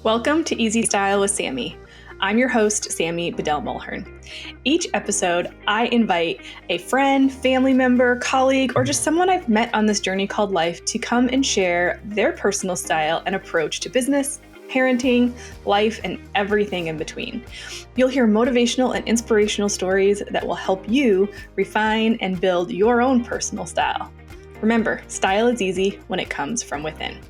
Welcome to Easy Style with Sammy. I'm your host, Sammy Bedell-Mulhern. Each episode, I invite a friend, family member, colleague, or just someone I've met on this journey called life to come and share their personal style and approach to business, parenting, life, and everything in between. You'll hear motivational and inspirational stories that will help you refine and build your own personal style. Remember, style is easy when it comes from within.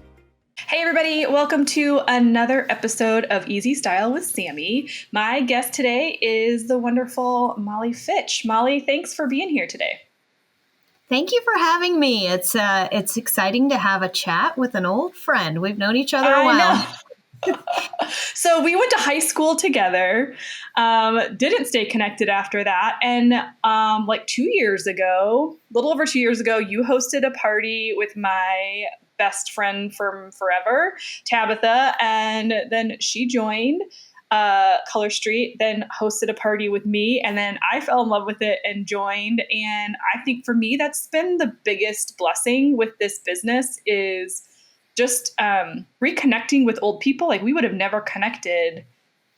Hey everybody, welcome to another episode of Easy Style with Sammy. My guest today is the wonderful Molly Fitch. Molly, thanks for being here today. Thank you for having me. It's exciting to have a chat with an old friend. We've known each other a while. So we went to high school together, didn't stay connected after that. And like 2 years ago, a little over 2 years ago, you hosted a party with my best friend from forever, Tabitha, and then she joined Color Street, then hosted a party with me, and then I fell in love with it and joined. And I think for me, that's been the biggest blessing with this business is just reconnecting with old people. Like we would have never connected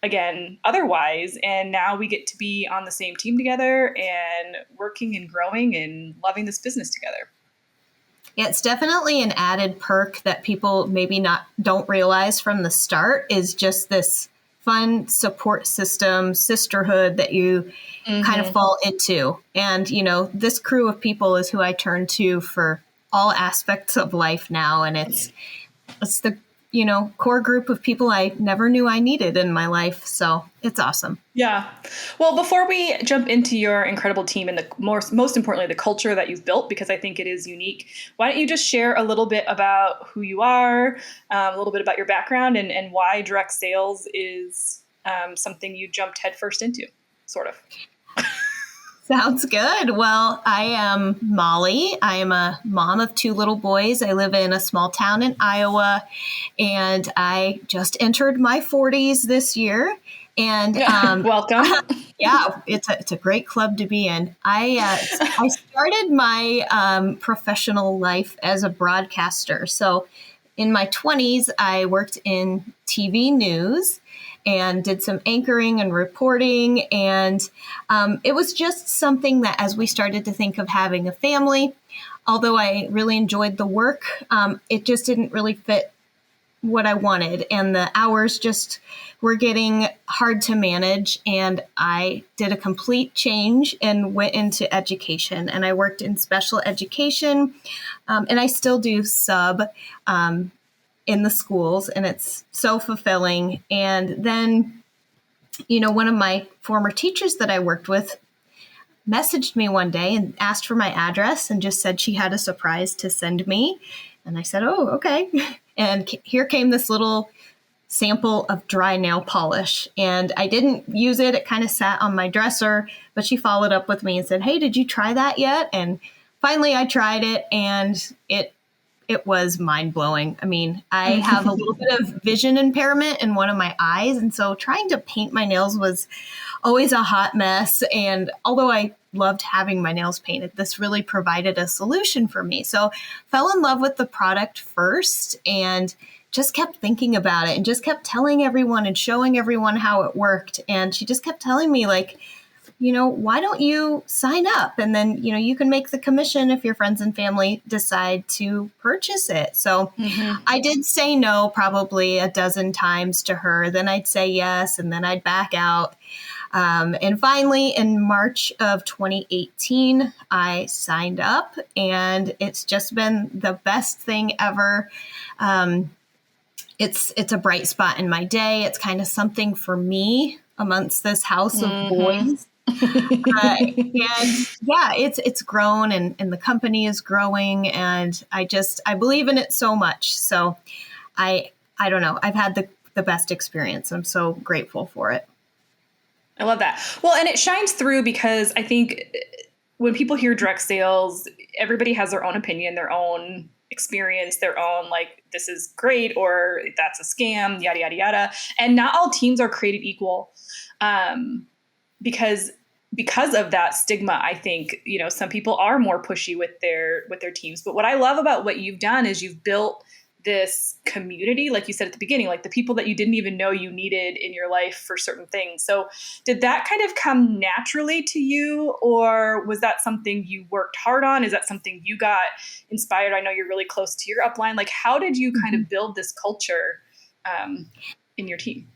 again otherwise. And now we get to be on the same team together and working and growing and loving this business together. Yeah, it's definitely an added perk that people maybe don't realize from the start is just this fun support system, sisterhood that you kind of fall into. And, you know, this crew of people is who I turn to for all aspects of life now. And it's the, core group of people I never knew I needed in my life. So it's awesome. Yeah. Well, before we jump into your incredible team and the most importantly, the culture that you've built, because I think it is unique, why don't you just share a little bit about who you are, a little bit about your background and why direct sales is something you jumped headfirst into, sort of. Sounds good. Well, I am Molly. I am a mom of two little boys. I live in a small town in Iowa, and I just entered my 40s this year. And welcome. Yeah, it's a great club to be in. I started my professional life as a broadcaster. So in my 20s, I worked in TV news and did some anchoring and reporting. And it was just something that as we started to think of having a family, although I really enjoyed the work, it just didn't really fit what I wanted. And the hours just were getting hard to manage. And I did a complete change and went into education. And I worked in special education. And I still do sub in the schools, and it's so fulfilling. And then, one of my former teachers that I worked with messaged me one day and asked for my address and just said she had a surprise to send me. And I said, oh, okay. And here came this little sample of dry nail polish. And I didn't use it. It kind of sat on my dresser, but she followed up with me and said, hey, did you try that yet? And finally I tried it, and it was mind-blowing. I mean, I have a little bit of vision impairment in one of my eyes. And so trying to paint my nails was always a hot mess. And although I loved having my nails painted, this really provided a solution for me. So fell in love with the product first and just kept thinking about it and just kept telling everyone and showing everyone how it worked. And she just kept telling me like, why don't you sign up? And then, you can make the commission if your friends and family decide to purchase it. So I did say no probably a dozen times to her. Then I'd say yes, and then I'd back out. And finally, in March of 2018, I signed up, and it's just been the best thing ever. It's a bright spot in my day. It's kind of something for me amongst this house of boys. And yeah, it's grown and the company is growing, and I believe in it so much. So I don't know. I've had the best experience. I'm so grateful for it. I love that. Well, and it shines through because I think when people hear direct sales, everybody has their own opinion, their own experience, their own, like, this is great, or that's a scam, yada, yada, yada. And not all teams are created equal. Because of that stigma, I think, some people are more pushy with their teams. But what I love about what you've done is you've built this community, like you said at the beginning, like the people that you didn't even know you needed in your life for certain things. So did that kind of come naturally to you, or was that something you worked hard on? Is that something you got inspired? I know you're really close to your upline. Like, how did you kind of build this culture in your team?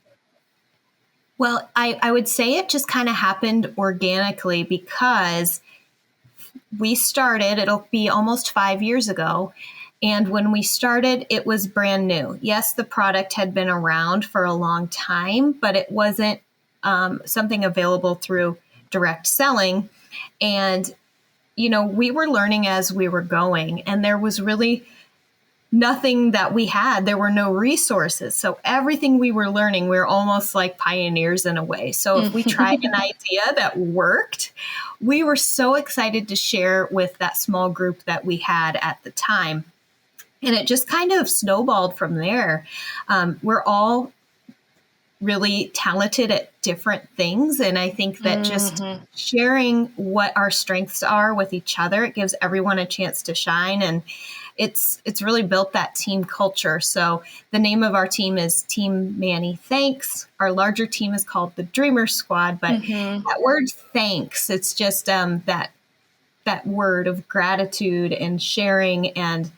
Well, I would say it just kind of happened organically because we started, it'll be almost 5 years ago. And when we started, it was brand new. Yes, the product had been around for a long time, but it wasn't something available through direct selling. And, we were learning as we were going, and there was really nothing that we had. There were no resources. So everything we were learning, we were almost like pioneers in a way. So if we tried an idea that worked, we were so excited to share with that small group that we had at the time. And it just kind of snowballed from there. We're all really talented at different things. And I think that just sharing what our strengths are with each other, it gives everyone a chance to shine. And it's really built that team culture. So the name of our team is Team Manny Thanks. Our larger team is called the Dreamer Squad. But that word thanks, it's just that word of gratitude and sharing. And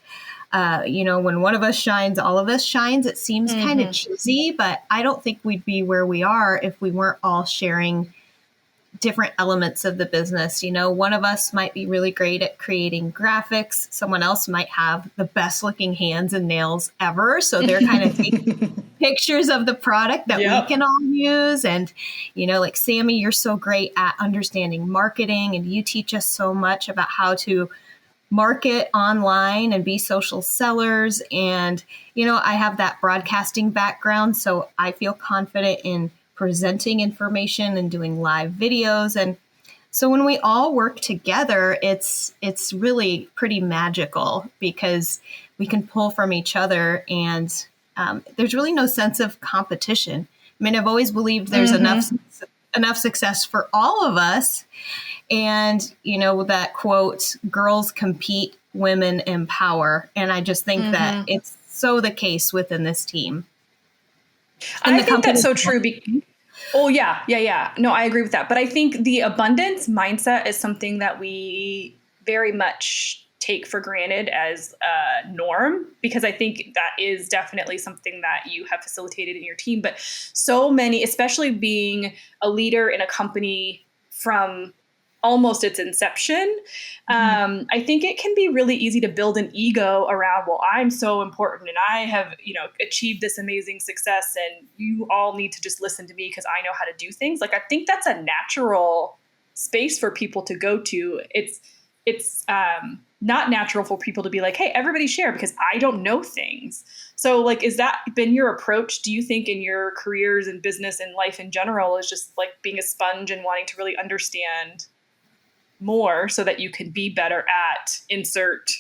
when one of us shines, all of us shines. It seems kind of cheesy, but I don't think we'd be where we are if we weren't all sharing different elements of the business. One of us might be really great at creating graphics. Someone else might have the best looking hands and nails ever. So they're kind of taking pictures of the product that we can all use. And, like Sammy, you're so great at understanding marketing, and you teach us so much about how to market online and be social sellers. And, I have that broadcasting background, so I feel confident in presenting information and doing live videos. And so when we all work together, it's really pretty magical because we can pull from each other, and there's really no sense of competition. I mean, I've always believed there's enough success for all of us. And, that quote, girls compete, women empower. And I just think that it's so the case within this team. And I think that's so true. Oh, yeah. No, I agree with that. But I think the abundance mindset is something that we very much take for granted as a norm, because I think that is definitely something that you have facilitated in your team. But so many, especially being a leader in a company from almost its inception, I think it can be really easy to build an ego around, well, I'm so important and I have, achieved this amazing success, and you all need to just listen to me because I know how to do things. Like, I think that's a natural space for people to go to. It's not natural for people to be like, hey, everybody share because I don't know things. So like, is that been your approach? Do you think in your careers and business and life in general is just like being a sponge and wanting to really understand more so that you can be better at insert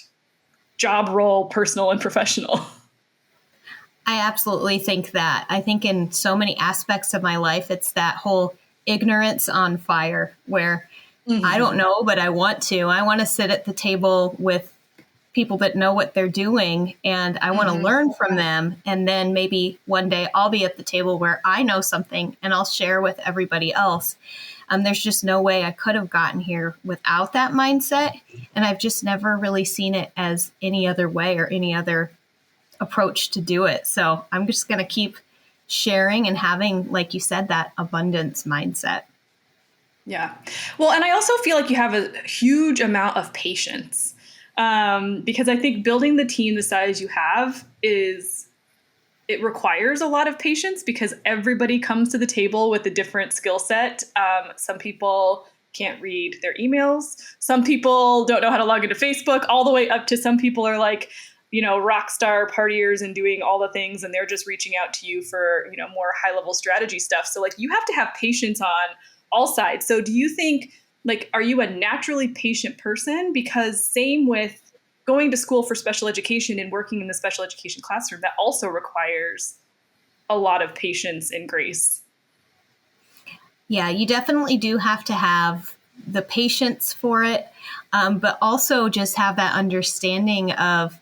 job role, personal and professional? I absolutely think that. I think in so many aspects of my life, it's that whole ignorance on fire where I don't know, but I want to. I want to sit at the table with people that know what they're doing, and I want to learn from them. And then maybe one day I'll be at the table where I know something and I'll share with everybody else. There's just no way I could have gotten here without that mindset. And I've just never really seen it as any other way or any other approach to do it. So I'm just going to keep sharing and having, like you said, that abundance mindset. Yeah. Well, and I also feel like you have a huge amount of patience, because I think building the team the size you have it requires a lot of patience because everybody comes to the table with a different skill set. Some people can't read their emails. Some people don't know how to log into Facebook, all the way up to some people are like, rock star partiers and doing all the things. And they're just reaching out to you for, more high level strategy stuff. So like, you have to have patience on all sides. So do you think, like, are you a naturally patient person? Because same with going to school for special education and working in the special education classroom, that also requires a lot of patience and grace. Yeah, you definitely do have to have the patience for it, but also just have that understanding of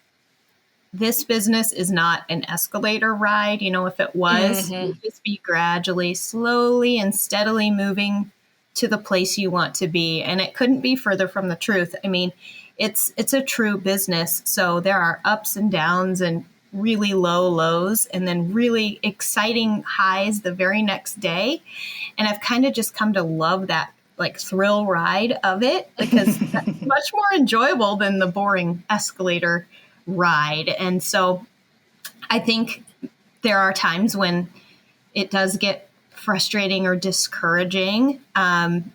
this business is not an escalator ride. If it was, Mm-hmm. you'd just be gradually, slowly, and steadily moving to the place you want to be. And it couldn't be further from the truth. I mean, it's a true business. So there are ups and downs and really low lows and then really exciting highs the very next day. And I've kind of just come to love that like thrill ride of it because that's much more enjoyable than the boring escalator ride. And so I think there are times when it does get frustrating or discouraging. And,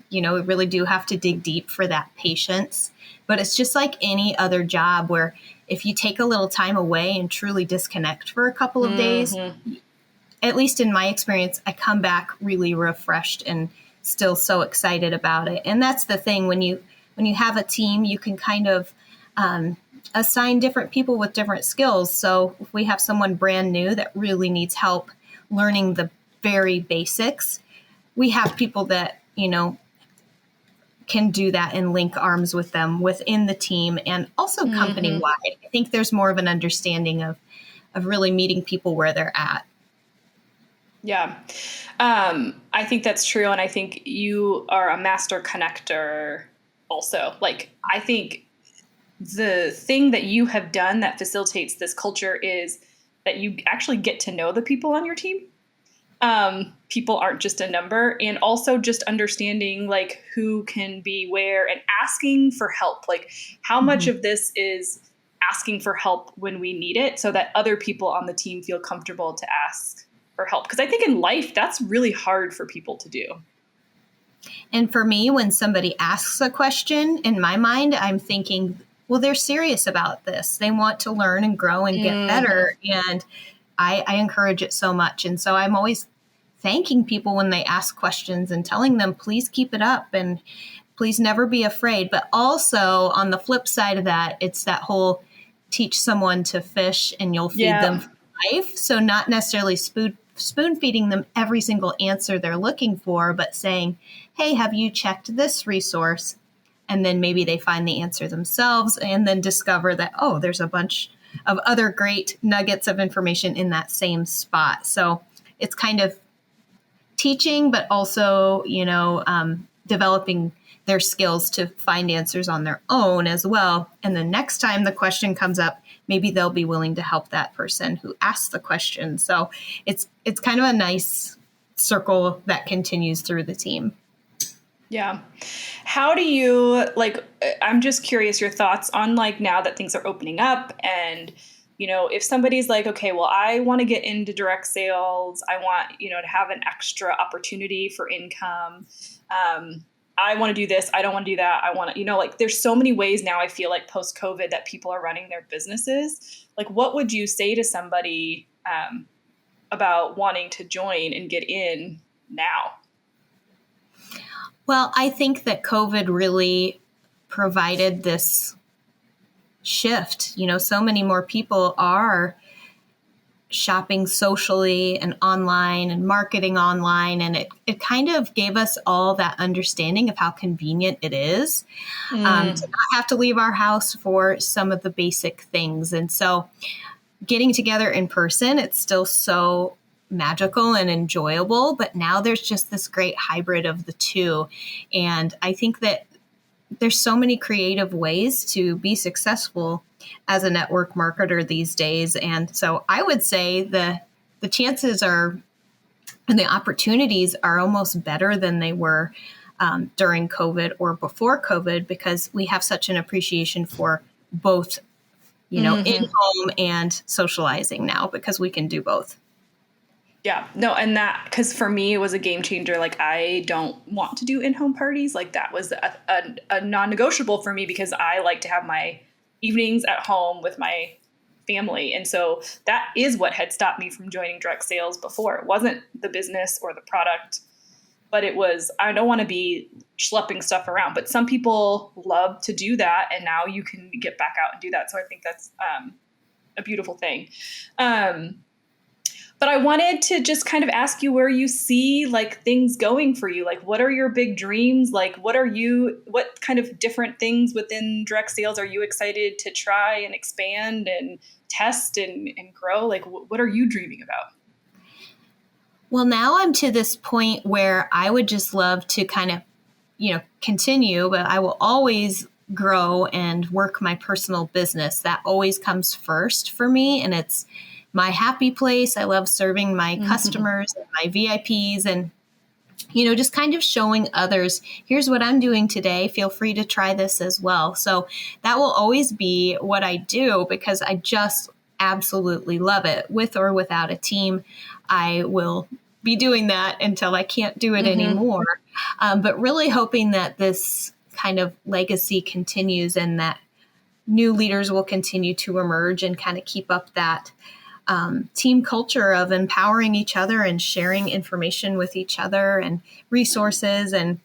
we really do have to dig deep for that patience. But it's just like any other job where if you take a little time away and truly disconnect for a couple of days, at least in my experience, I come back really refreshed and still so excited about it. And that's the thing, when you have a team, you can kind of assign different people with different skills. So if we have someone brand new that really needs help learning the very basics, we have people that, can do that and link arms with them within the team and also company wide. I think there's more of an understanding of really meeting people where they're at. Yeah. I think that's true. And I think you are a master connector also. Like, I think the thing that you have done that facilitates this culture is that you actually get to know the people on your team. People aren't just a number, and also just understanding like who can be where and asking for help. Like, how much of this is asking for help when we need it so that other people on the team feel comfortable to ask for help? Because I think in life, that's really hard for people to do. And for me, when somebody asks a question, in my mind, I'm thinking, well, they're serious about this. They want to learn and grow and get better. And I encourage it so much. And so I'm always thanking people when they ask questions and telling them, please keep it up and please never be afraid. But also on the flip side of that, it's that whole teach someone to fish and you'll feed them for life. So not necessarily spoon feeding them every single answer they're looking for, but saying, hey, have you checked this resource? And then maybe they find the answer themselves and then discover that, oh, there's a bunch of other great nuggets of information in that same spot. So it's kind of teaching, but also, developing their skills to find answers on their own as well. And the next time the question comes up, maybe they'll be willing to help that person who asked the question. So it's kind of a nice circle that continues through the team. Yeah. How do you, like, I'm just curious your thoughts on like now that things are opening up and, if somebody's like, okay, well, I want to get into direct sales. I want, to have an extra opportunity for income. I want to do this. I don't want to do that. I want to, like, there's so many ways now I feel like post-COVID that people are running their businesses. Like, what would you say to somebody about wanting to join and get in now? Well, I think that COVID really provided this shift. So many more people are shopping socially and online and marketing online. And it kind of gave us all that understanding of how convenient it is to not have to leave our house for some of the basic things. And so getting together in person, it's still so magical and enjoyable, but now there's just this great hybrid of the two. And I think that there's so many creative ways to be successful as a network marketer these days. And so I would say the chances are and the opportunities are almost better than they were during COVID or before COVID, because we have such an appreciation for both, in home and socializing now, because we can do both. Yeah, no, and that, because for me, it was a game changer. Like, I don't want to do in-home parties. Like, that was a non-negotiable for me because I like to have my evenings at home with my family. And so that is what had stopped me from joining direct sales before. It wasn't the business or the product, but it was, I don't want to be schlepping stuff around. But some people love to do that, and now you can get back out and do that. So I think that's a beautiful thing. But I wanted to just kind of ask you where you see like things going for you. Like, what are your big dreams? Like, what kind of different things within direct sales are you excited to try and expand and test and grow? Like, what are you dreaming about? Well, now I'm to this point where I would just love to kind of, continue, but I will always grow and work my personal business. That always comes first for me. And it's my happy place. I love serving my customers and my VIPs and, just kind of showing others, here's what I'm doing today. Feel free to try this as well. So that will always be what I do because I just absolutely love it. With or without a team, I will be doing that until I can't do it anymore. But really hoping that this kind of legacy continues and that new leaders will continue to emerge and kind of keep up that team culture of empowering each other and sharing information with each other and resources. And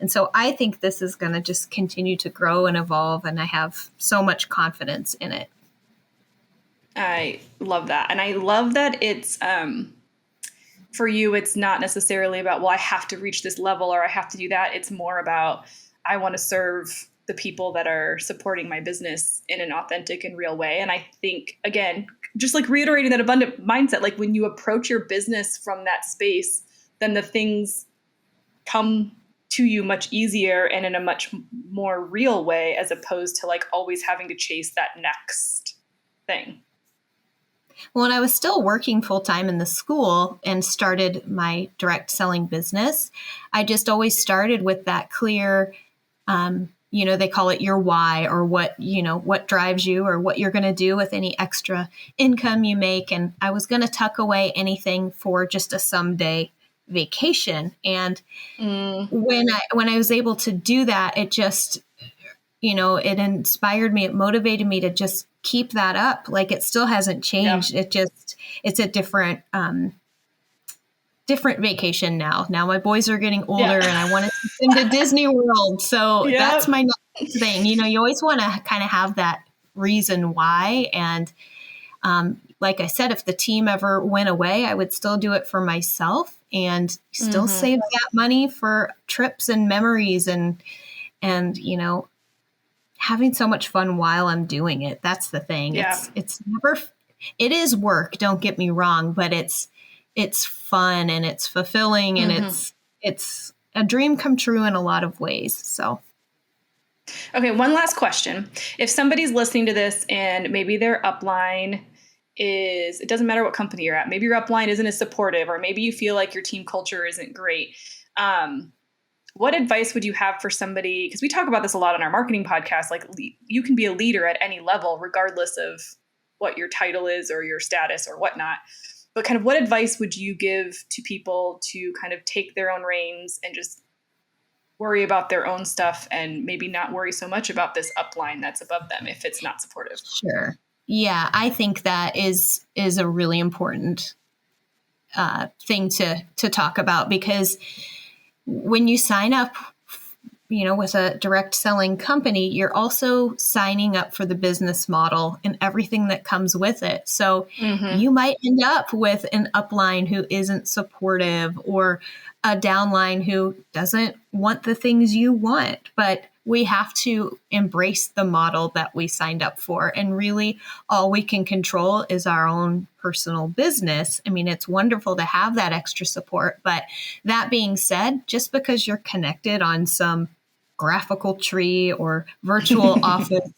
so I think this is going to just continue to grow and evolve. And I have so much confidence in it. I love that. And I love that it's, for you, it's not necessarily about, well, I have to reach this level or I have to do that. It's more about, I want to serve the people that are supporting my business in an authentic and real way. And I think, again, just like reiterating that abundant mindset, like when you approach your business from that space, then the things come to you much easier and in a much more real way, as opposed to like always having to chase that next thing. When I was still working full-time in the school and started my direct selling business, I just always started with that clear, they call it your why, or what drives you or what you're going to do with any extra income you make. And I was going to tuck away anything for just a someday vacation. And when I was able to do that, it just, it inspired me. It motivated me to just keep that up. Like it still hasn't changed. Yeah. It's a different vacation now. Now my boys are getting older and I want to take them to Disney World. So that's my next thing. You always want to kind of have that reason why. And like I said, if the team ever went away, I would still do it for myself and still save that money for trips and memories and having so much fun while I'm doing it. That's the thing. Yeah. It is work, don't get me wrong, but it's fun and it's fulfilling and it's a dream come true in a lot of ways. So. Okay. One last question. If somebody's listening to this and maybe their upline it doesn't matter what company you're at, maybe your upline isn't as supportive, or maybe you feel like your team culture isn't great. What advice would you have for somebody? Because we talk about this a lot on our marketing podcast. Like you can be a leader at any level, regardless of what your title is or your status or whatnot. But kind of what advice would you give to people to kind of take their own reins and just worry about their own stuff and maybe not worry so much about this upline that's above them if it's not supportive? Sure. Yeah, I think that is a really important thing to talk about, because when you sign up, with a direct selling company, you're also signing up for the business model and everything that comes with it. So you might end up with an upline who isn't supportive or a downline who doesn't want the things you want, but we have to embrace the model that we signed up for. And really all we can control is our own personal business. I mean, it's wonderful to have that extra support, but that being said, just because you're connected on some graphical tree or virtual office,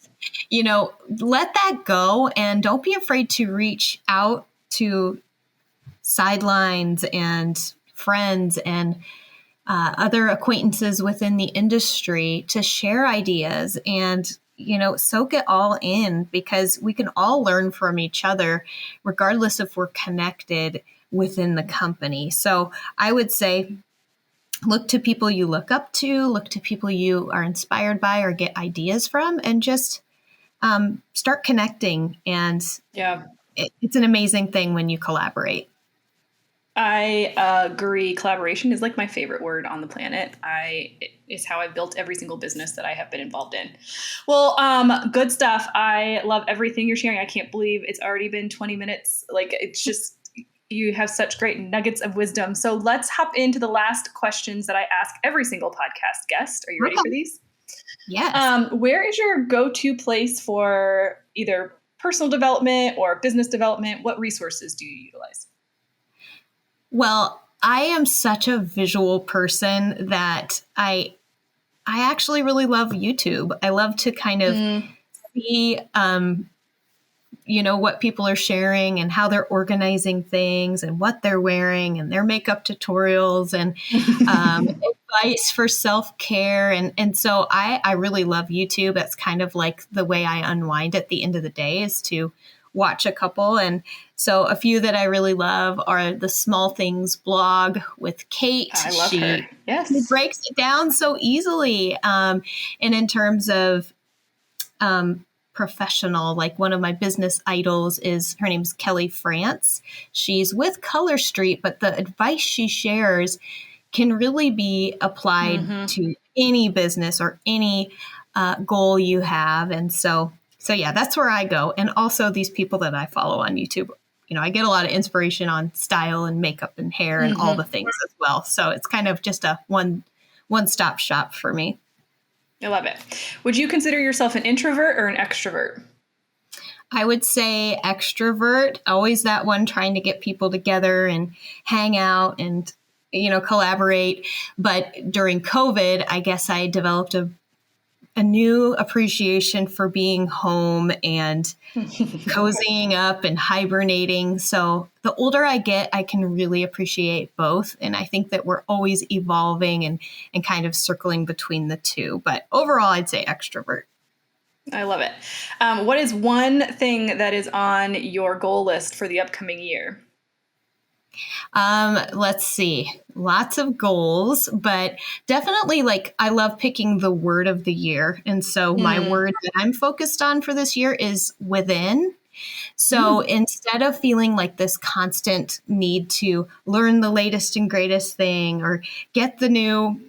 let that go and don't be afraid to reach out to sidelines and friends and other acquaintances within the industry to share ideas and, soak it all in, because we can all learn from each other, regardless if we're connected within the company. So I would say, look to people you look up to, look to people you are inspired by or get ideas from, and just start connecting. And it's an amazing thing when you collaborate. I agree. Collaboration is like my favorite word on the planet. It is how I've built every single business that I have been involved in. Well, good stuff. I love everything you're sharing. I can't believe it's already been 20 minutes. Like, it's just, You have such great nuggets of wisdom. So let's hop into the last questions that I ask every single podcast guest. Are you ready for these? Yes. Where is your go-to place for either personal development or business development? What resources do you utilize? Well, I am such a visual person that I actually really love YouTube. I love to kind of see, what people are sharing and how they're organizing things and what they're wearing and their makeup tutorials and advice for self-care. And so I really love YouTube. That's kind of like the way I unwind at the end of the day, is to watch a couple. And so a few that I really love are the Small Things blog with Kate. I love her. Yes. She breaks it down so easily. And in terms of professional, like one of my business idols is, her name's Kelly France. She's with Color Street, but the advice she shares can really be applied to any business or any goal you have. And so yeah, that's where I go. And also these people that I follow on YouTube, I get a lot of inspiration on style and makeup and hair and all the things as well. So it's kind of just a one-stop shop for me. I love it. Would you consider yourself an introvert or an extrovert? I would say extrovert, always that one trying to get people together and hang out and, collaborate. But during COVID, I guess I developed a new appreciation for being home and cozying up and hibernating. So the older I get, I can really appreciate both. And I think that we're always evolving and kind of circling between the two. But overall, I'd say extrovert. I love it. What is one thing that is on your goal list for the upcoming year? Let's see. Lots of goals, but definitely I love picking the word of the year. And so my word that I'm focused on for this year is within. So instead of feeling like this constant need to learn the latest and greatest thing or get the new,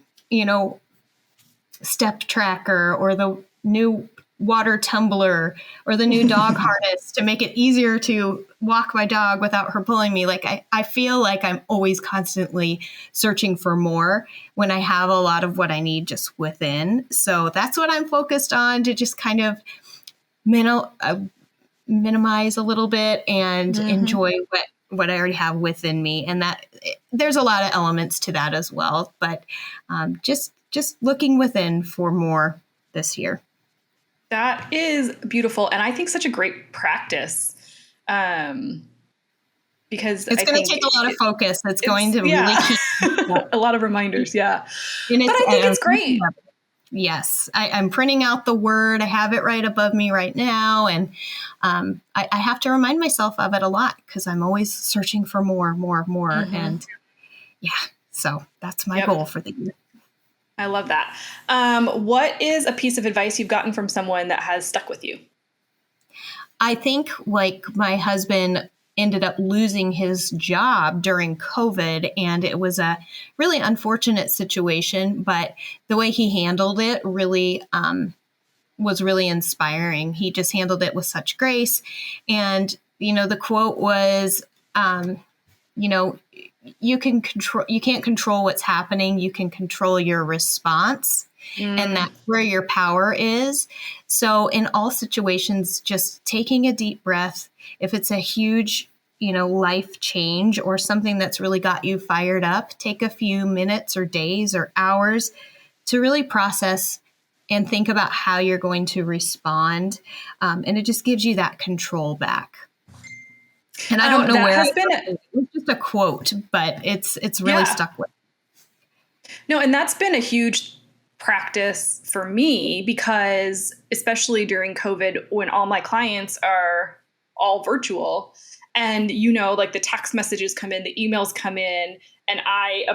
step tracker or the new water tumbler or the new dog harness to make it easier to walk my dog without her pulling me. I feel like I'm always constantly searching for more when I have a lot of what I need just within. So that's what I'm focused on, to just kind of minimize a little bit and enjoy what I already have within me. And that there's a lot of elements to that as well, but just looking within for more this year. That is beautiful. And I think such a great practice. Because it's going to take a lot of focus. It's going to really keep a lot of reminders. Yeah. But I think it's great. Yes. I'm printing out the word. I have it right above me right now. And I have to remind myself of it a lot because I'm always searching for more. And yeah, so that's my goal for the year. I love that. What is a piece of advice you've gotten from someone that has stuck with you? I think my husband ended up losing his job during COVID, and it was a really unfortunate situation, but the way he handled it really was really inspiring. He just handled it with such grace. And, the quote was, you can't control what's happening. You can control your response. And that's where your power is. So in all situations, just taking a deep breath, if it's a huge, life change or something that's really got you fired up, take a few minutes or days or hours to really process and think about how you're going to respond. And it just gives you that control back. And I don't know where it was just a quote, but it's really stuck with. No, and that's been a huge practice for me because especially during COVID, when all my clients are all virtual and, the text messages come in, the emails come in, and I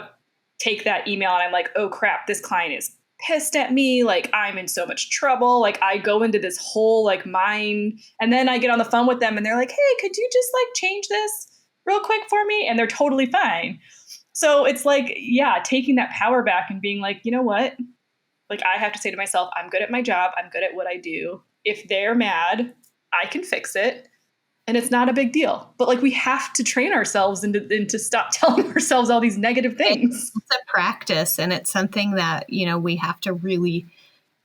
take that email and I'm like, oh crap, this client is pissed at me. I'm in so much trouble. I go into this whole mind, and then I get on the phone with them and they're like, hey, could you just change this real quick for me? And they're totally fine. So it's taking that power back and being like, you know what? I have to say to myself, I'm good at my job. I'm good at what I do. If they're mad, I can fix it. And it's not a big deal. But like we have to train ourselves into stop telling ourselves all these negative things. It's a practice, and it's something that, we have to really,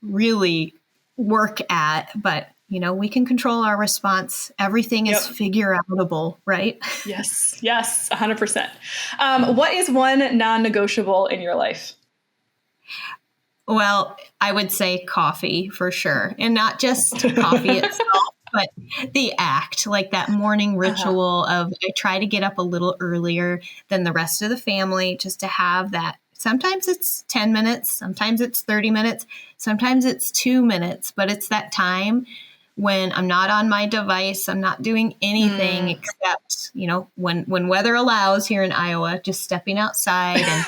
really work at. But, we can control our response. Everything is figure outable, right? Yes, 100%. What is one non-negotiable in your life? Well, I would say coffee for sure. And not just coffee itself, but the act, like that morning ritual of I try to get up a little earlier than the rest of the family just to have that. Sometimes it's 10 minutes, sometimes it's 30 minutes, sometimes it's 2 minutes, but it's that time when I'm not on my device, I'm not doing anything except, when weather allows here in Iowa, just stepping outside and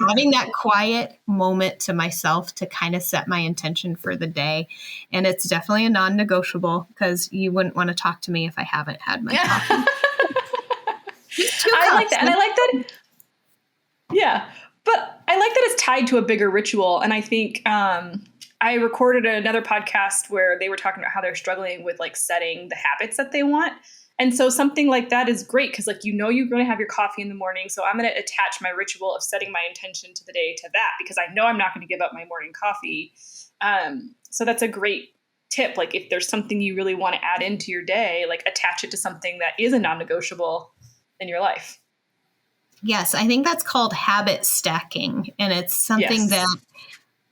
having that quiet moment to myself to kind of set my intention for the day. And it's definitely a non-negotiable because you wouldn't want to talk to me if I haven't had my coffee. I like that. And I like that. Yeah. But I like that it's tied to a bigger ritual. And I think, I recorded another podcast where they were talking about how they're struggling with like setting the habits that they want. And so something like that is great because like, you're going to have your coffee in the morning. So I'm going to attach my ritual of setting my intention to the day to that because I know I'm not going to give up my morning coffee. So that's a great tip. Like if there's something you really want to add into your day, like attach it to something that is a non-negotiable in your life. Yes, I think that's called habit stacking. And it's something that,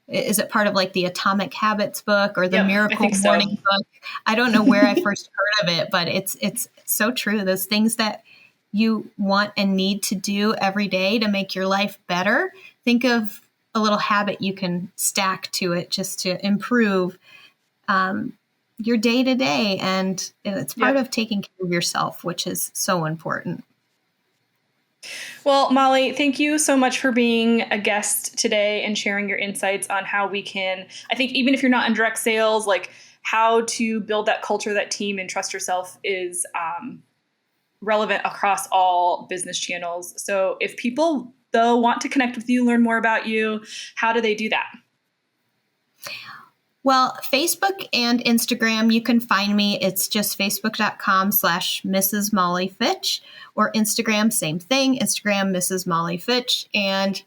is it part of like the Atomic Habits book or the Miracle Morning book? I don't know where I first heard of it, but it's so true. Those things that you want and need to do every day to make your life better. Think of a little habit you can stack to it just to improve your day to day. And it's part of taking care of yourself, which is so important. Well, Molly, thank you so much for being a guest today and sharing your insights on how we can, I think even if you're not in direct sales, like how to build that culture, that team, and trust yourself is relevant across all business channels. So if people, though, want to connect with you, learn more about you, how do they do that? Well, Facebook and Instagram, you can find me. It's just facebook.com/Mrs. Molly Fitch, or Instagram, same thing, Instagram, Mrs. Molly Fitch. And,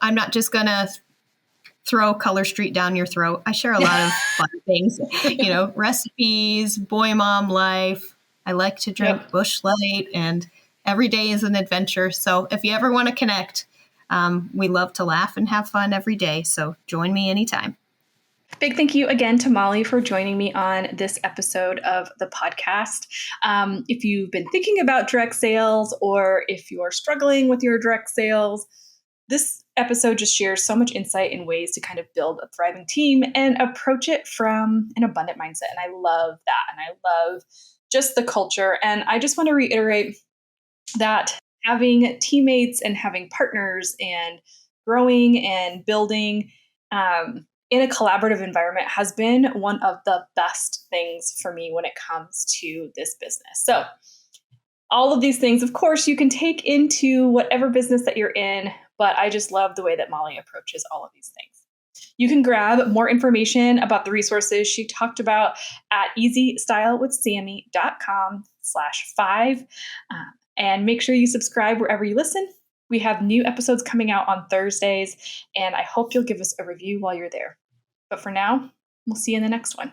I'm not just going to throw Color Street down your throat. I share a lot of fun things, recipes, boy mom life. I like to drink Busch Light, and every day is an adventure. So if you ever want to connect, we love to laugh and have fun every day. So join me anytime. Big thank you again to Molly for joining me on this episode of the podcast. If you've been thinking about direct sales or if you're struggling with your direct sales, this episode just shares so much insight and ways to kind of build a thriving team and approach it from an abundant mindset. And I love that. And I love just the culture. And I just want to reiterate that having teammates and having partners and growing and building in a collaborative environment has been one of the best things for me when it comes to this business. So all of these things, of course, you can take into whatever business that you're in, but I just love the way that Molly approaches all of these things. You can grab more information about the resources she talked about at easystylewithsammy.com/5. And make sure you subscribe wherever you listen. We have new episodes coming out on Thursdays, and I hope you'll give us a review while you're there. But for now, we'll see you in the next one.